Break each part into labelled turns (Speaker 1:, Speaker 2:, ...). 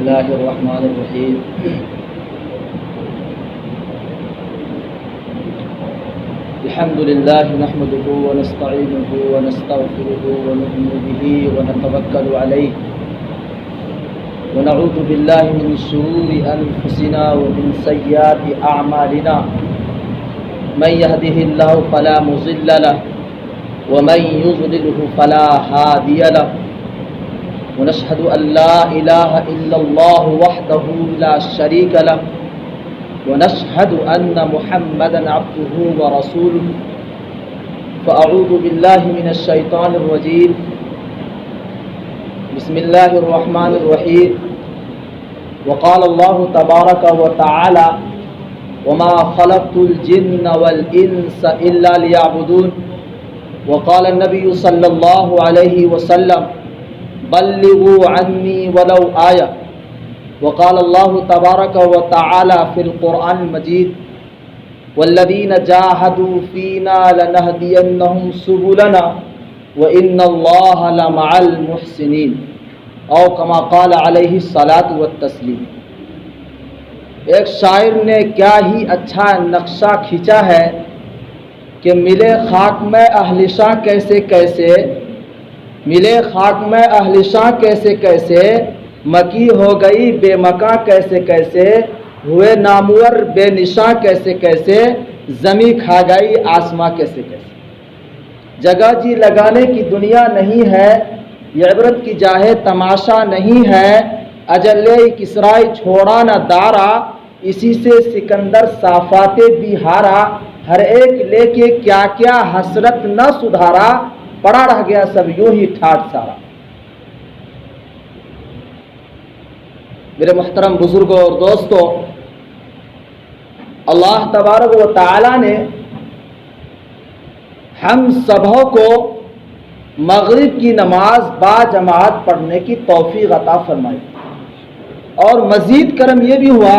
Speaker 1: الله الرحمن الرحيم الحمد لله نحمده ونستعينه ونستغفره ونؤمن به ونتوكل عليه ونعوذ بالله من شرور أنفسنا ومن سيئات أعمالنا من يهده الله فلا مضل له ومن يضلله فلا هادي له ونشهد أن لا إله إلا الله وحده لا شريك له ونشهد أن محمدا عبده ورسوله فأعوذ بالله من الشيطان الرجيم بسم الله الرحمن الرحيم وقال الله تبارك وتعالى وما خلقت الجن والإنس إلا ليعبدون وقال النبي صلى الله عليه وسلم بلغوا عني ولو آية وقال الله تبارك وتعالى في القرآن المجيد والذين جاهدوا فينا لنهدينهم سبلنا وإن الله لمع المحسنين او كما قال عليه الصلاة والتسلیم۔ ایک شاعر نے کیا ہی اچھا نقشہ کھینچا ہے کہ ملے خاک میں اہل شاہ کیسے کیسے، ملے خاک میں اہل شاہ کیسے کیسے، مکی ہو گئی بے مکاں کیسے کیسے، ہوئے نامور بے نشاں کیسے کیسے، زمیں کھا گئی آسماں کیسے کیسے۔ جگہ جی لگانے کی دنیا نہیں ہے، یہ عبرت کی جاہے تماشا نہیں ہے، اجلے کسرائی چھوڑا نہ دارا، اسی سے سکندر صافات بہارا، ہر ایک لے کے کیا کیا حسرت نہ سدھارا، پڑا رہ گیا سب یوں ہی ٹھاٹ سارا۔ میرے محترم بزرگوں اور دوستوں، اللہ تبارک و تعالی نے ہم سبوں کو مغرب کی نماز با جماعت پڑھنے کی توفیق عطا فرمائی، اور مزید کرم یہ بھی ہوا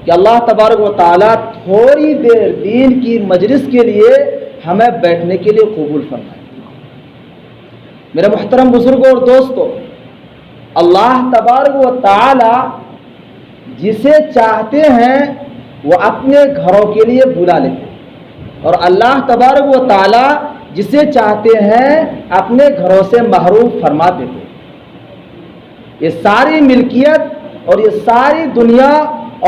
Speaker 1: کہ اللہ تبارک و تعالی تھوڑی دیر دین کی مجلس کے لیے ہمیں بیٹھنے کے لیے قبول فرمائے۔ میرے محترم بزرگوں اور دوستوں، اللہ تبارک و تعالی جسے چاہتے ہیں وہ اپنے گھروں کے لیے بلا لیتے ہیں، اور اللہ تبارک و تعالی جسے چاہتے ہیں اپنے گھروں سے محروم فرما دیتے ہیں۔ یہ ساری ملکیت اور یہ ساری دنیا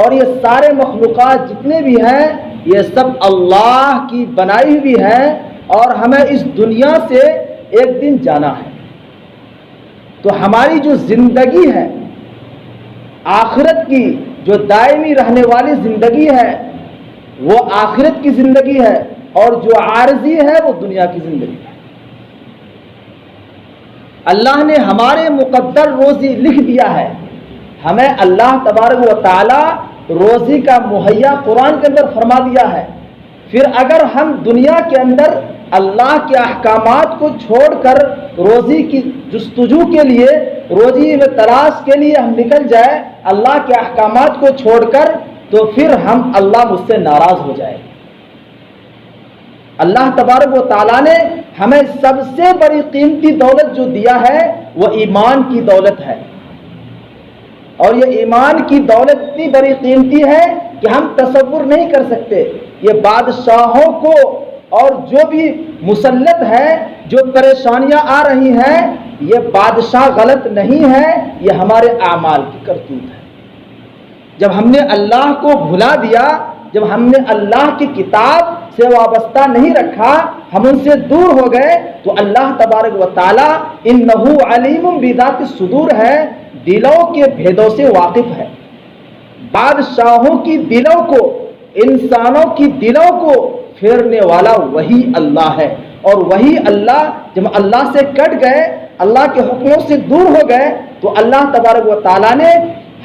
Speaker 1: اور یہ سارے مخلوقات جتنے بھی ہیں یہ سب اللہ کی بنائی ہوئی ہے، اور ہمیں اس دنیا سے ایک دن جانا ہے۔ تو ہماری جو زندگی ہے آخرت کی، جو دائمی رہنے والی زندگی ہے وہ آخرت کی زندگی ہے، اور جو عارضی ہے وہ دنیا کی زندگی ہے۔ اللہ نے ہمارے مقدر روزی لکھ دیا ہے، ہمیں اللہ تبارک و تعالی روزی کا مہیا قرآن کے اندر فرما دیا ہے۔ پھر اگر ہم دنیا کے اندر اللہ کے احکامات کو چھوڑ کر روزی کی جستجو کے لیے، روزی میں تلاش کے لیے ہم نکل جائے اللہ کے احکامات کو چھوڑ کر، تو پھر ہم اللہ مجھ سے ناراض ہو جائے۔ اللہ تبارک و تعالیٰ نے ہمیں سب سے بڑی قیمتی دولت جو دیا ہے وہ ایمان کی دولت ہے، اور یہ ایمان کی دولت اتنی بڑی قیمتی ہے کہ ہم تصور نہیں کر سکتے۔ یہ بادشاہوں کو اور جو بھی مسلط ہے، جو پریشانیاں آ رہی ہیں، یہ بادشاہ غلط نہیں ہے، یہ ہمارے اعمال کی کرتوت ہے۔ جب ہم نے اللہ کو بھلا دیا، جب ہم نے اللہ کی کتاب سے وابستہ نہیں رکھا، ہم ان سے دور ہو گئے، تو اللہ تبارک و تعالی انہ علیم بذات الصدور ہے، دلوں کے بھیدوں سے واقف ہے۔ بادشاہوں کی دلوں کو، انسانوں کی دلوں کو پھیرنے والا وہی اللہ ہے، اور وہی اللہ جب اللہ سے کٹ گئے، اللہ کے حکموں سے دور ہو گئے، تو اللہ تبارک و تعالیٰ نے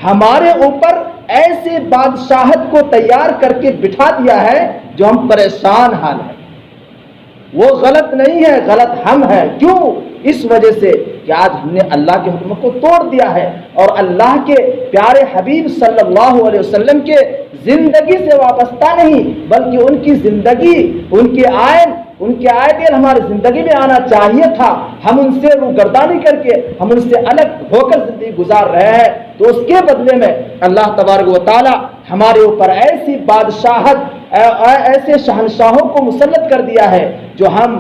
Speaker 1: ہمارے اوپر ایسے بادشاہت کو تیار کر کے بٹھا دیا ہے جو ہم پریشان حال ہیں۔ وہ غلط نہیں ہے، غلط ہم ہیں۔ کیوں؟ اس وجہ سے کہ آج ہم نے اللہ کے حکم کو توڑ دیا ہے، اور اللہ کے پیارے حبیب صلی اللہ علیہ وسلم کے زندگی سے وابستہ نہیں، بلکہ ان کی زندگی، ان کے آئین ان کے آئیڈیل ہماری زندگی میں آنا چاہیے تھا، ہم ان سے روگردانی کر کے ہم ان سے الگ ہو کر زندگی گزار رہے ہیں، تو اس کے بدلے میں اللہ تبارک و تعالی ہمارے اوپر ایسی بادشاہت، ایسے شہنشاہوں کو مسلط کر دیا ہے جو ہم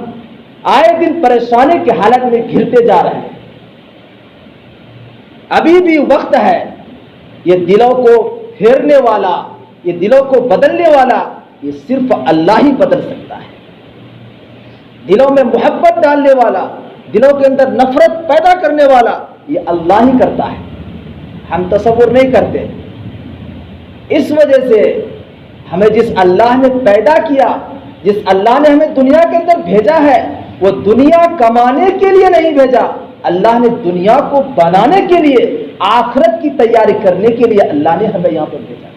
Speaker 1: آئے دن پریشانی کی حالت میں گھرتے جا رہے ہیں۔ ابھی بھی وقت ہے، یہ دلوں کو پھیرنے والا، یہ دلوں کو بدلنے والا یہ صرف اللہ ہی بدل سکتا ہے۔ دلوں میں محبت ڈالنے والا، دلوں کے اندر نفرت پیدا کرنے والا یہ اللہ ہی کرتا ہے، ہم تصور نہیں کرتے۔ اس وجہ سے ہمیں جس اللہ نے پیدا کیا، جس اللہ نے ہمیں دنیا کے اندر بھیجا ہے، وہ دنیا کمانے کے لیے نہیں بھیجا، اللہ نے دنیا کو بنانے کے لیے، آخرت کی تیاری کرنے کے لیے اللہ نے ہمیں یہاں پر بھیجا۔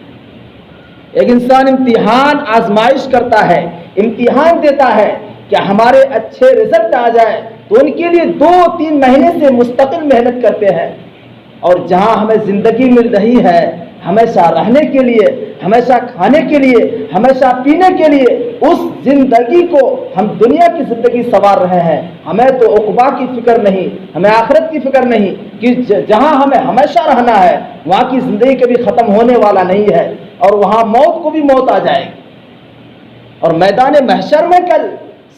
Speaker 1: ایک انسان امتحان آزمائش کرتا ہے، امتحان دیتا ہے کہ ہمارے اچھے رزلٹ آ جائے، تو ان کے لیے 2-3 مہینے سے مستقل محنت کرتے ہیں، اور جہاں ہمیں زندگی مل رہی ہے ہمیشہ رہنے کے لیے، ہمیشہ کھانے کے لیے، ہمیشہ پینے کے لیے، اس زندگی کو ہم دنیا کی زندگی سنوار رہے ہیں۔ ہمیں تو عقبہ کی فکر نہیں، ہمیں آخرت کی فکر نہیں کہ جہاں ہمیں ہمیشہ رہنا ہے وہاں کی زندگی کبھی ختم ہونے والا نہیں ہے، اور وہاں موت کو بھی موت آ جائے گی، اور میدان محشر میں کل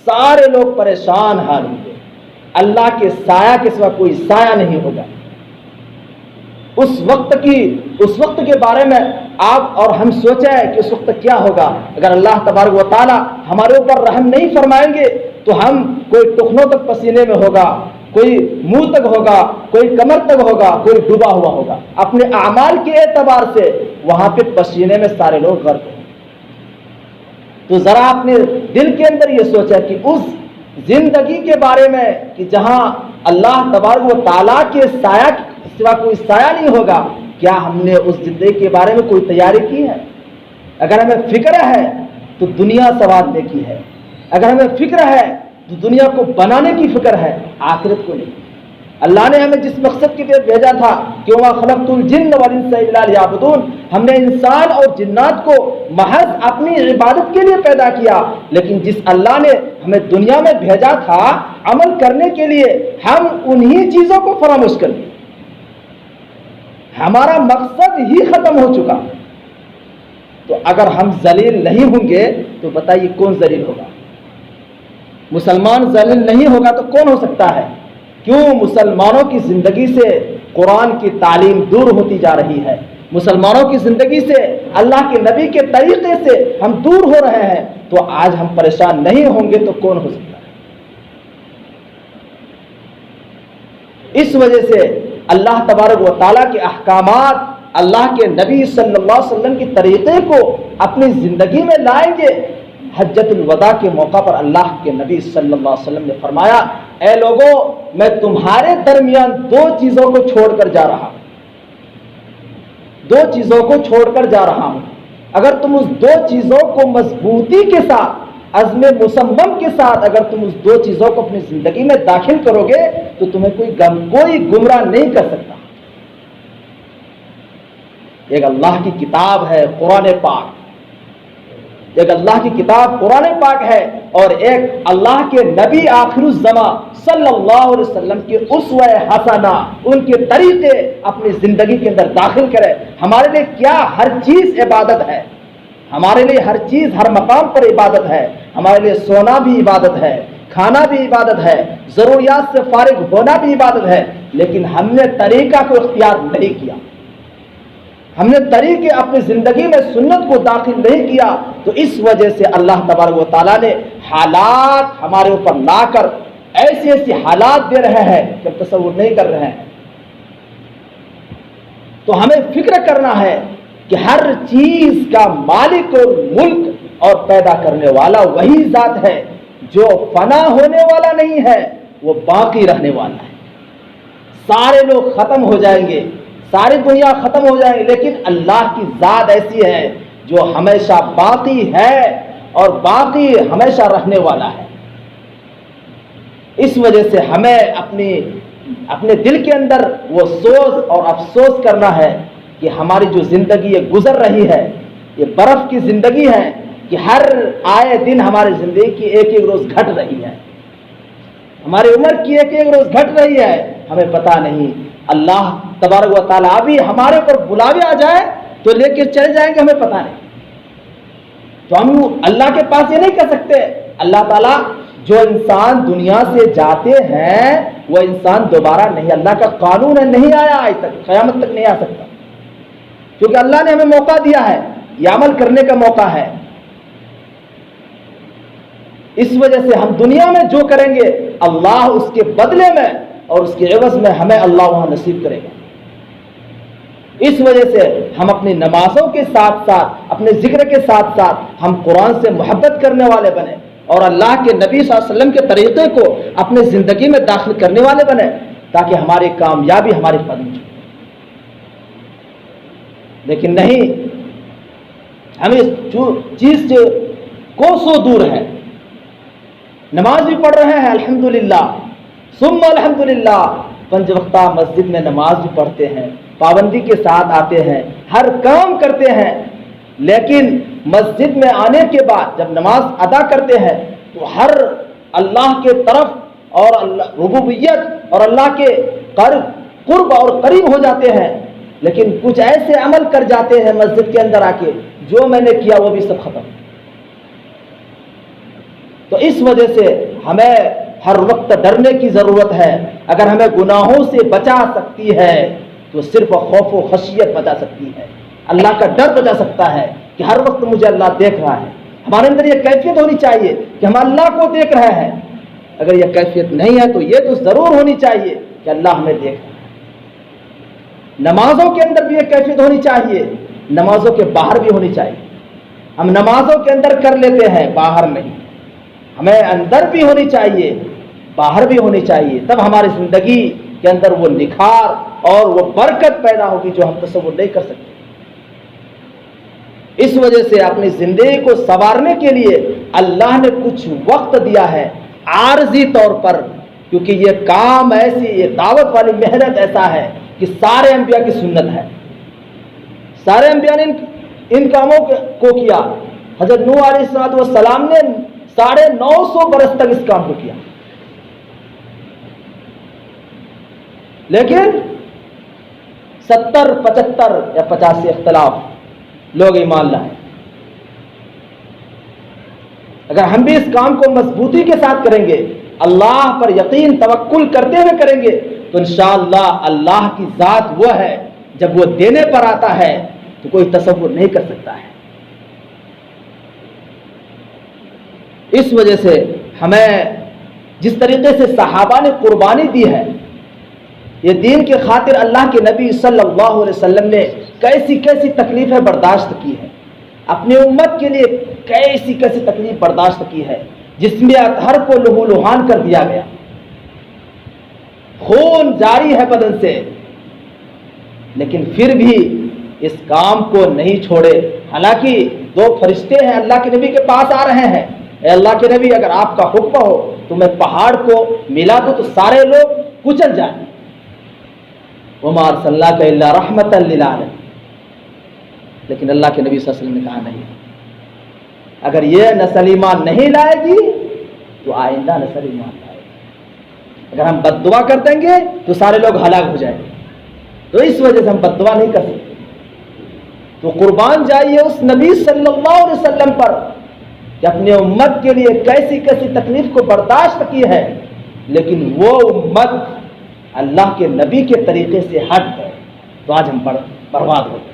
Speaker 1: سارے لوگ پریشان حال ہوں گے، اللہ کے سایہ کے سوا کوئی سایہ نہیں ہوگا۔ اس وقت کے بارے میں آپ اور ہم سوچیں کہ اس وقت کیا ہوگا۔ اگر اللہ تبارک و تعالی ہمارے اوپر رحم نہیں فرمائیں گے تو ہم کوئی ٹخنوں تک پسینے میں ہوگا، کوئی منہ تک ہوگا، کوئی کمر تک ہوگا، کوئی ڈوبا ہوا ہوگا۔ اپنے اعمال کے اعتبار سے وہاں پہ پسینے میں سارے لوگ غرق ہیں۔ تو ذرا اپنے دل کے اندر یہ سوچا کہ اس زندگی کے بارے میں کہ جہاں اللہ تبارک و تعالیٰ کے سایہ کے سوا کوئی سایہ نہیں ہوگا، کیا ہم نے اس زندگی کے بارے میں کوئی تیاری کی ہے؟ اگر ہمیں فکر ہے تو دنیا سنوارنے کی ہے، اگر ہمیں فکر ہے تو دنیا کو بنانے کی فکر ہے، آخرت کو نہیں۔ اللہ نے ہمیں جس مقصد کے لیے بھیجا تھا کہ وَمَا خَلَقْتُ الْجِنَّ وَالْإِنسَ إِلَّا لِيَعْبُدُونَ، ہم نے انسان اور جنات کو محض اپنی عبادت کے لیے پیدا کیا، لیکن جس اللہ نے ہمیں دنیا میں بھیجا تھا عمل کرنے کے لیے، ہم انہی چیزوں کو فراموش کر دیا، ہمارا مقصد ہی ختم ہو چکا۔ تو اگر ہم ذلیل نہیں ہوں گے تو بتائیے کون ذلیل ہوگا؟ مسلمان ذلیل نہیں ہوگا تو کون ہو سکتا ہے؟ کیوں مسلمانوں کی زندگی سے قرآن کی تعلیم دور ہوتی جا رہی ہے؟ مسلمانوں کی زندگی سے اللہ کے نبی کے طریقے سے ہم دور ہو رہے ہیں، تو آج ہم پریشان نہیں ہوں گے تو کون ہو سکتا ہے؟ اس وجہ سے اللہ تبارک و تعالیٰ کے احکامات، اللہ کے نبی صلی اللہ علیہ وسلم کے طریقے کو اپنی زندگی میں لائیں گے۔ حجۃ الوداع کے موقع پر اللہ کے نبی صلی اللہ علیہ وسلم نے فرمایا، اے لوگوں، میں تمہارے درمیان 2 چیزوں کو چھوڑ کر جا رہا ہوں، 2 چیزوں کو چھوڑ کر جا رہا ہوں، اگر تم اس 2 چیزوں کو مضبوطی کے ساتھ، عزم مصمم کے ساتھ اگر تم اس 2 چیزوں کو اپنی زندگی میں داخل کرو گے تو تمہیں کوئی گمراہ نہیں کر سکتا۔ ایک اللہ کی کتاب ہے قرآن پاک، ایک اللہ کی کتاب قرآن پاک ہے، اور ایک اللہ کے نبی آخر الزمان صلی اللہ علیہ وسلم کے اسوہ حسنہ، ان کے طریقے اپنی زندگی کے اندر داخل کرے۔ ہمارے لیے کیا ہر چیز عبادت ہے، ہمارے لیے ہر چیز ہر مقام پر عبادت ہے، ہمارے لیے سونا بھی عبادت ہے، کھانا بھی عبادت ہے، ضروریات سے فارغ ہونا بھی عبادت ہے، لیکن ہم نے طریقہ کو اختیار نہیں کیا، ہم نے طریقے اپنی زندگی میں سنت کو داخل نہیں کیا، تو اس وجہ سے اللہ تبارک و تعالیٰ نے حالات ہمارے اوپر لا کر ایسی حالات دے رہے ہیں کہ ہم تصور نہیں کر رہے ہیں۔ تو ہمیں فکر کرنا ہے کہ ہر چیز کا مالک اور ملک اور پیدا کرنے والا وہی ذات ہے، جو فنا ہونے والا نہیں ہے، وہ باقی رہنے والا ہے۔ سارے لوگ ختم ہو جائیں گے، ساری دنیا ختم ہو جائے گی، لیکن اللہ کی ذات ایسی ہے جو ہمیشہ باقی ہے اور باقی ہمیشہ رہنے والا ہے۔ اس وجہ سے ہمیں اپنے دل کے اندر وہ سوز اور افسوس کرنا ہے کہ ہماری جو زندگی یہ گزر رہی ہے، یہ برف کی زندگی ہے، کہ ہر آئے دن ہماری زندگی کی ایک ایک روز گھٹ رہی ہے، ہماری عمر کی ایک ایک روز گھٹ رہی ہے، ہمیں پتہ نہیں۔ اللہ تبارک و تعالیٰ ابھی ہمارے اوپر بلاوے آ جائے تو لے کے چلے جائیں گے، ہمیں پتہ نہیں۔ تو ہم اللہ کے پاس یہ نہیں کر سکتے۔ اللہ تعالیٰ جو انسان دنیا سے جاتے ہیں وہ انسان دوبارہ نہیں، اللہ کا قانون ہے، نہیں آیا آج تک، قیامت تک نہیں آ سکتا، کیونکہ اللہ نے ہمیں موقع دیا ہے، یہ عمل کرنے کا موقع ہے۔ اس وجہ سے ہم دنیا میں جو کریں گے اللہ اس کے بدلے میں اور اس کے عوض میں ہمیں اللہ وہاں نصیب کرے گا۔ اس وجہ سے ہم اپنی نمازوں کے ساتھ ساتھ، اپنے ذکر کے ساتھ ساتھ ہم قرآن سے محبت کرنے والے بنیں اور اللہ کے نبی صلی اللہ علیہ وسلم کے طریقے کو اپنے زندگی میں داخل کرنے والے بنیں، تاکہ ہماری کامیابی ہمارے قدم چلے۔ لیکن نہیں، ہم اس چیز سے کوسوں دور ہے۔ نماز بھی پڑھ رہے ہیں الحمدللہ ثم الحمدللہ، 5 وقتہ مسجد میں نماز بھی پڑھتے ہیں، پابندی کے ساتھ آتے ہیں، ہر کام کرتے ہیں، لیکن مسجد میں آنے کے بعد جب نماز ادا کرتے ہیں تو ہر اللہ کے طرف اور ربوبیت اور اللہ کے قرب اور قریب ہو جاتے ہیں، لیکن کچھ ایسے عمل کر جاتے ہیں مسجد کے اندر آ کے جو میں نے کیا وہ بھی سب ختم۔ تو اس وجہ سے ہمیں ہر وقت ڈرنے کی ضرورت ہے۔ اگر ہمیں گناہوں سے بچا سکتی ہے تو صرف خوف و خشیت بچا سکتی ہے، اللہ کا ڈر بچا سکتا ہے کہ ہر وقت مجھے اللہ دیکھ رہا ہے۔ ہمارے اندر یہ کیفیت ہونی چاہیے کہ ہم اللہ کو دیکھ رہے ہیں۔ اگر یہ کیفیت نہیں ہے تو یہ تو ضرور ہونی چاہیے کہ اللہ ہمیں دیکھ رہا ہے۔ نمازوں کے اندر بھی یہ کیفیت ہونی چاہیے، نمازوں کے باہر بھی ہونی چاہیے۔ ہم نمازوں کے اندر کر لیتے ہیں، باہر نہیں، ہمیں اندر بھی ہونی چاہیے، باہر بھی ہونی چاہیے، تب ہماری زندگی کے اندر وہ نکھار اور وہ برکت پیدا ہوگی جو ہم تصور نہیں کر سکتے۔ اس وجہ سے اپنی زندگی کو سنوارنے کے لیے اللہ نے کچھ وقت دیا ہے عارضی طور پر، کیونکہ یہ کام ایسی، یہ دعوت والی محنت ایسا ہے کہ سارے انبیاء کی سنت ہے، سارے انبیاء نے ان کاموں کو کیا۔ حضرت نوح علیہ السلام نے 950 برس تک اس کام کو کیا، لیکن 70 75 یا 50 سے اختلاف لوگ ایمان لائے۔ اگر ہم بھی اس کام کو مضبوطی کے ساتھ کریں گے، اللہ پر یقین توکل کرتے ہوئے کریں گے، تو انشاءاللہ اللہ کی ذات وہ ہے، جب وہ دینے پر آتا ہے تو کوئی تصور نہیں کر سکتا ہے۔ اس وجہ سے ہمیں جس طریقے سے صحابہ نے قربانی دی ہے، یہ دین کی خاطر اللہ کے نبی صلی اللہ علیہ وسلم نے کیسی کیسی تکلیفیں برداشت کی ہے، اپنی امت کے لیے کیسی کیسی تکلیف برداشت کی ہے، جس میں اطہر کو لہو لہان کر دیا گیا، خون جاری ہے بدن سے، لیکن پھر بھی اس کام کو نہیں چھوڑے۔ حالانکہ 2 فرشتے ہیں اللہ کے نبی کے پاس آ رہے ہیں، اے اللہ کے نبی اگر آپ کا حکم ہو تو میں پہاڑ کو ملا دوں تو سارے لوگ کچل جائیں۔ وما ارسلناک الا رحمتا للعالمین، لیکن اللہ کے نبی صلی اللہ علیہ وسلم نے کہا نہیں، اگر یہ نسل ایمان نہیں لائے گی تو آئندہ نسل ایمان لائے گی۔ اگر ہم بد دعا کر دیں گے تو سارے لوگ ہلاک ہو جائیں گے، تو اس وجہ سے ہم بد دعا نہیں کر سکتے۔ تو قربان جائیے اس نبی صلی اللہ علیہ وسلم پر کہ اپنی امت کے لیے کیسی کیسی تکلیف کو برداشت کی ہے، لیکن وہ امت اللہ کے نبی کے طریقے سے ہٹ گئے تو آج ہم برباد ہو گئے۔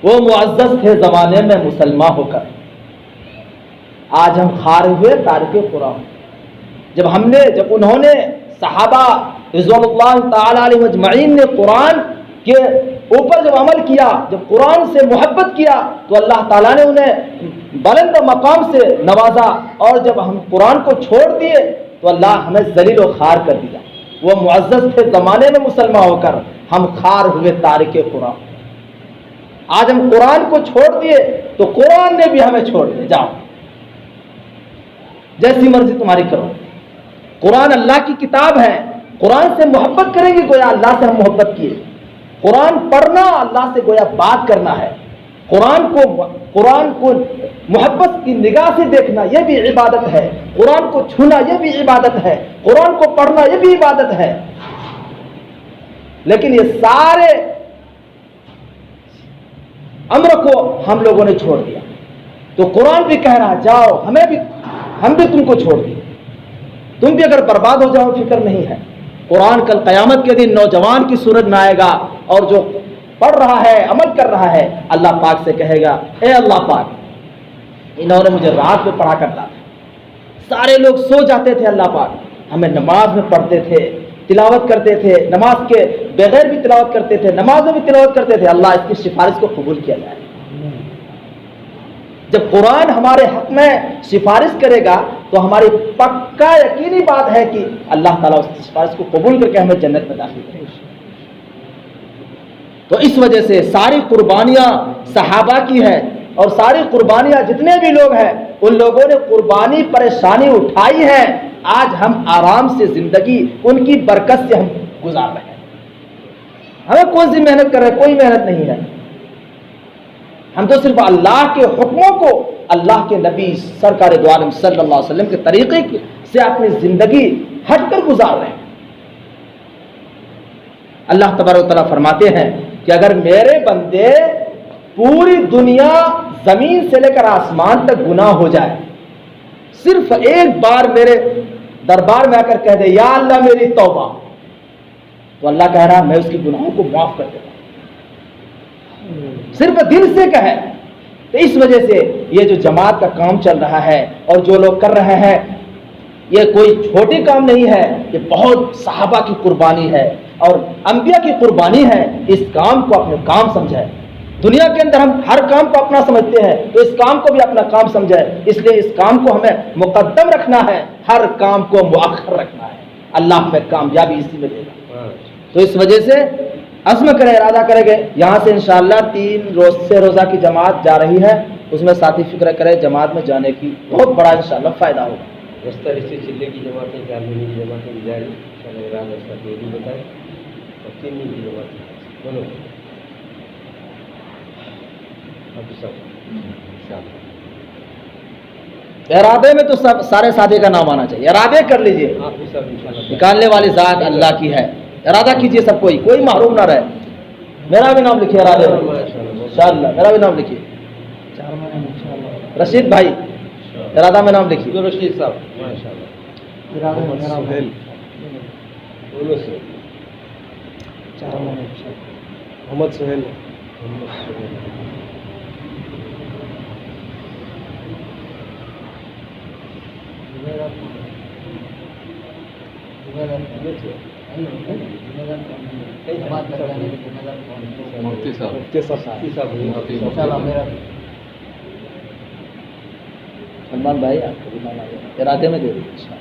Speaker 1: وہ معزز تھے زمانے میں مسلمان ہو کر، آج ہم خار ہوئے تارک قرآن۔ جب انہوں نے صحابہ رضوان اللہ تعالی علیہ اجمعین نے قرآن کے اوپر جب عمل کیا، جب قرآن سے محبت کیا، تو اللہ تعالیٰ نے انہیں بلند مقام سے نوازا، اور جب ہم قرآن کو چھوڑ دیے تو اللہ ہمیں ذلیل و خوار کر دیا۔ وہ معزز تھے زمانے میں مسلمان ہو کر، ہم خوار ہوئے تارک قرآن۔ آج ہم قرآن کو چھوڑ دیے تو قرآن نے بھی ہمیں چھوڑ دیا، جاؤ جیسی مرضی تمہاری کرو۔ قرآن اللہ کی کتاب ہے، قرآن سے محبت کریں گے گویا اللہ سے ہم محبت کیے۔ قرآن پڑھنا اللہ سے گویا بات کرنا ہے، قرآن کو محبت کی نگاہ سے دیکھنا یہ بھی عبادت ہے، قرآن کو چھونا یہ بھی عبادت ہے، قرآن کو پڑھنا یہ بھی عبادت ہے۔ لیکن یہ سارے امر کو ہم لوگوں نے چھوڑ دیا، تو قرآن بھی کہہ رہا جاؤ، ہم بھی تم کو چھوڑ دیں، تم بھی اگر برباد ہو جاؤ فکر نہیں ہے۔ قرآن کل قیامت کے دن نوجوان کی صورت میں آئے گا، اور جو پڑھ رہا ہے عمل کر رہا ہے اللہ پاک سے کہے گا اے اللہ پاک انہوں نے مجھے رات میں پڑھا کرتا تھا، سارے لوگ سو جاتے تھے، اللہ پاک ہمیں نماز میں پڑھتے تھے، تلاوت کرتے تھے، نماز کے بغیر بھی تلاوت کرتے تھے، نماز میں بھی تلاوت کرتے تھے، اللہ اس کی سفارش کو قبول کیا جائے۔ جب قرآن ہمارے حق میں سفارش کرے گا تو ہماری پکا یقینی بات ہے کہ اللہ تعالیٰ اس کی سفارش کو قبول کر کے ہمیں جنت میں داخل کرے گا۔ تو اس وجہ سے ساری قربانیاں صحابہ کی ہے، اور ساری قربانیاں جتنے بھی لوگ ہیں ان لوگوں نے قربانی پریشانی اٹھائی ہے، آج ہم آرام سے زندگی ان کی برکت سے ہم گزار رہے ہیں۔ ہمیں کون سی محنت کر رہے ہیں؟ کوئی محنت نہیں ہے، ہم تو صرف اللہ کے حکموں کو اللہ کے نبی سرکار دو عالم صلی اللہ علیہ وسلم کے طریقے سے اپنی زندگی ہٹ کر گزار رہے ہیں۔ اللہ تبارک و تعالیٰ فرماتے ہیں کہ اگر میرے بندے پوری دنیا زمین سے لے کر آسمان تک گناہ ہو جائے، صرف ایک بار میرے دربار میں آ کر کہہ دے یا اللہ میری توبہ، تو اللہ کہہ رہا میں اس کی گناہوں کو معاف کر دیتا ہوں، صرف دل سے کہے۔ تو اس وجہ سے یہ جو جماعت کا کام چل رہا ہے اور جو لوگ کر رہے ہیں یہ کوئی چھوٹی کام نہیں ہے، یہ بہت صحابہ کی قربانی ہے اور انبیاء کی قربانی ہے۔ اس کام کو اپنے کام سمجھے، دنیا کے اندر ہم ہر کام کو اپنا سمجھتے ہیں تو اس کام کو بھی اپنا کام سمجھے، اس لیے اس کام کو ہمیں مقدم رکھنا ہے، ہر کام کو مؤخر رکھنا ہے، اللہ ہمیں کامیابی اسی میں دے گا۔ تو اس وجہ سے عزم کریں، ارادہ کریں گے یہاں سے انشاءاللہ 3 روزہ کی جماعت جا رہی ہے، اس میں ساتھی فکر کریں جماعت میں جانے کی، بہت بڑا انشاءاللہ فائدہ ہوگا۔
Speaker 2: رستہ رشتے چلے کی جماعتیں، کارمینی کی جماعتیں بھی جاری انشاءاللہ، ارادہ اس کا بھی بتائیں، اور 3 دن کی جماعت بولو
Speaker 1: ارادے میں تو سب سارے ساتھی کا نام آنا چاہیے، ارادے کر لیجئے، نکالنے والی ذات اللہ کی ہے، ارادہ کیجئے، سب کوئی محروم نہ رہے۔ میرا بھی نام لکھیے ارادے میں انشاءاللہ، میرا بھی نام لکھیے، رشید بھائی ارادہ میں نام لکھیے،
Speaker 2: رشید صاحب ماشاءاللہ، محمد سہیل، مفتی صاحب،
Speaker 1: سلمان بھائی آپ کو بھی نام آئے گا، ارادے میں دے دیجیے۔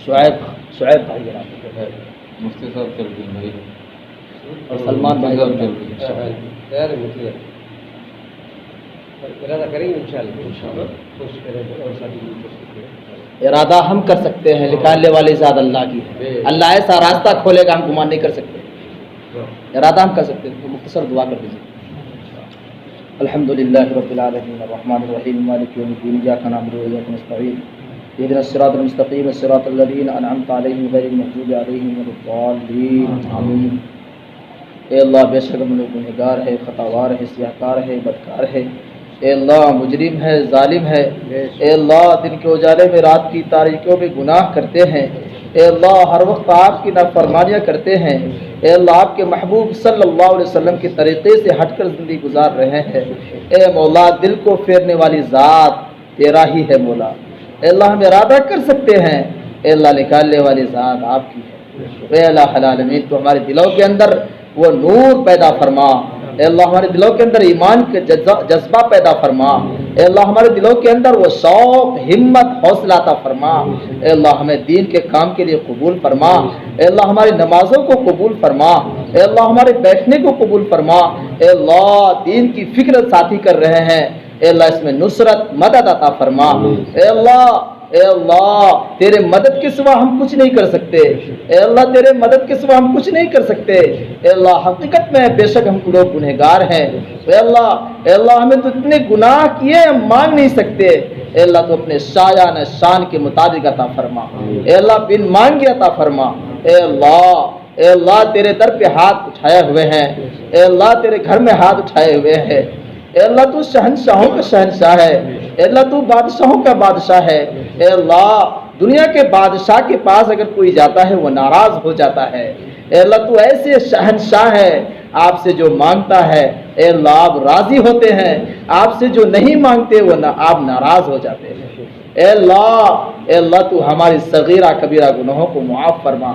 Speaker 1: شعیب بھائی ارادے،
Speaker 3: مفتی صاحب چل بھائی،
Speaker 1: اور سلمان بھائی
Speaker 2: تیار ہے مفتی صاحب، ارادہ کریں گے انشاءاللہ، کوشش کریں گے اور ساتھی بھی کوشش کریں۔
Speaker 1: ارادہ ہم کر سکتے ہیں، نکالنے والی ذات اللہ کی ہے، اللہ ایسا راستہ کھولے گا ہم گمان نہیں کر سکتے، ارادہ ہم کر سکتے ہیں۔ تو مختصر دعا کر دیجیے۔ الحمدللہ رب العالمین الرحمن الرحیم مالک یوم الدین ایاک نعبد و ایاک نستعین اهدنا الصراط المستقیم صراط الذین انعمت علیہم غیر المغضوب علیہم ولا الضالین آمین۔ اے اللہ بے شک ہم لوگ گنہگار ہے، خطاوار ہے، سیاہکار ہے، بدکار ہے، اے اللہ مجرم ہے، ظالم ہے، اے اللہ دن کے اجالے میں رات کی تاریکیوں میں گناہ کرتے ہیں، اے اللہ ہر وقت آپ کی نافرمانیاں کرتے ہیں، اے اللہ آپ کے محبوب صلی اللہ علیہ وسلم کے طریقے سے ہٹ کر زندگی گزار رہے ہیں، اے مولا دل کو پھیرنے والی ذات تیرا ہی ہے مولا، اے اللہ ہم ارادہ کر سکتے ہیں، اے اللہ نکالنے والی ذات آپ کی ہے، اے اللہ العالمین تو ہمارے دلوں کے اندر وہ نور پیدا فرما، اے اللہ ہمارے دلوں کے اندر ایمان کے جذبہ پیدا فرما، اے اللہ ہمارے دلوں کے اندر وہ شوق، ہمت، حوصلہ عطا فرما، اے اللہ ہمیں دین کے کام کے لیے قبول فرما، اے اللہ ہماری نمازوں کو قبول فرما، اے اللہ ہمارے بیٹھنے کو قبول فرما، اے اللہ دین کی فکر ساتھی کر رہے ہیں، اے اللہ اس میں نصرت مدد عطا فرما، اے اللہ اے اللہ تیرے مدد کے سوا ہم کچھ نہیں کر سکتے، اے اللہ تیرے مدد کے سوا ہم کچھ نہیں کر سکتے، اے اللہ حقیقت میں بے شک ہم لوگ گنہگار ہیں، اے اللہ ہمیں تو اتنے گناہ کیے ہم مانگ نہیں سکتے، اے اللہ تو اپنے شایان شان کے مطابق عطا فرما، اے اللہ بن مانگے عطا فرما، اے اللہ تیرے در پہ ہاتھ اٹھائے ہوئے ہیں، اے اللہ تیرے گھر میں ہاتھ اٹھائے ہوئے ہیں، اے اللہ تو شہنشاہوں کا شہنشاہ ہے، اے اللہ تو بادشاہوں کا بادشاہ ہے، اے اللہ دنیا کے بادشاہ کے پاس اگر کوئی جاتا ہے وہ ناراض ہو جاتا ہے، اے اللہ تو ایسے شہنشاہ ہے، آپ سے جو مانگتا ہے اے اللہ آپ راضی ہوتے ہیں، آپ سے جو نہیں مانگتے وہ آپ ناراض ہو جاتے ہیں، اے اللہ تو ہماری صغیرہ کبیرہ گناہوں کو معاف فرما،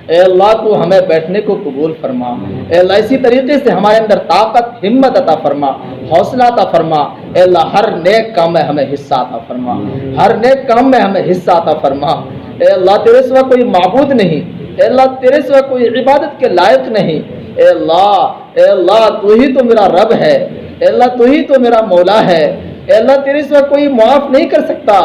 Speaker 1: اے اللہ تو ہمیں بیٹھنے کو قبول فرما، اے اللہ اسی طریقے سے ہمارے اندر طاقت ہمت عطا فرما، حوصلہ عطا فرما، اے اللہ ہر نیک کام میں ہمیں حصہ عطا فرما، ہر نیک کام میں ہمیں حصہ عطا فرما، اے اللہ تیرے سوا کوئی معبود نہیں، اے اللہ تیرے سوا کوئی عبادت کے لائق نہیں، اے اللہ تو ہی تو میرا رب ہے، اے اللہ تو ہی تو میرا مولا ہے، اے اللہ تیرے سوا کوئی معاف نہیں کر سکتا،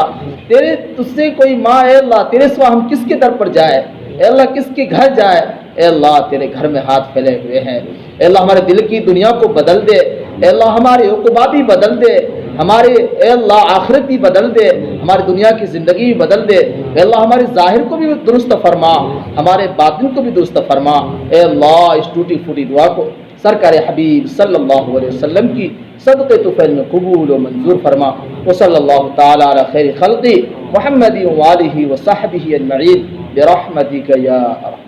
Speaker 1: تجھ سے کوئی ماں، اے اللہ تیرے سوا ہم کس کے در پر جائے، اے اللہ کس کے گھر جائے، اے اللہ تیرے گھر میں ہاتھ پھیلے ہوئے ہیں، اے اللہ ہمارے دل کی دنیا کو بدل دے، اے اللہ ہمارے عقبہ بھی بدل دے، ہمارے اے اللہ آخرت بھی بدل دے، ہماری دنیا کی زندگی بھی بدل دے، اے اللہ ہمارے ظاہر کو بھی درست فرما، ہمارے باطن کو بھی درست فرما، اے اللہ اس ٹوٹی پھوٹی دعا کو سرکار حبیب صلی اللہ علیہ وسلم کی صدقے طفیل میں قبول و منظور فرما، وصلی اللہ تعالی علی خیر خلقی محمد وآلہ وصحبہ اجمعین برحمتک یا ارحم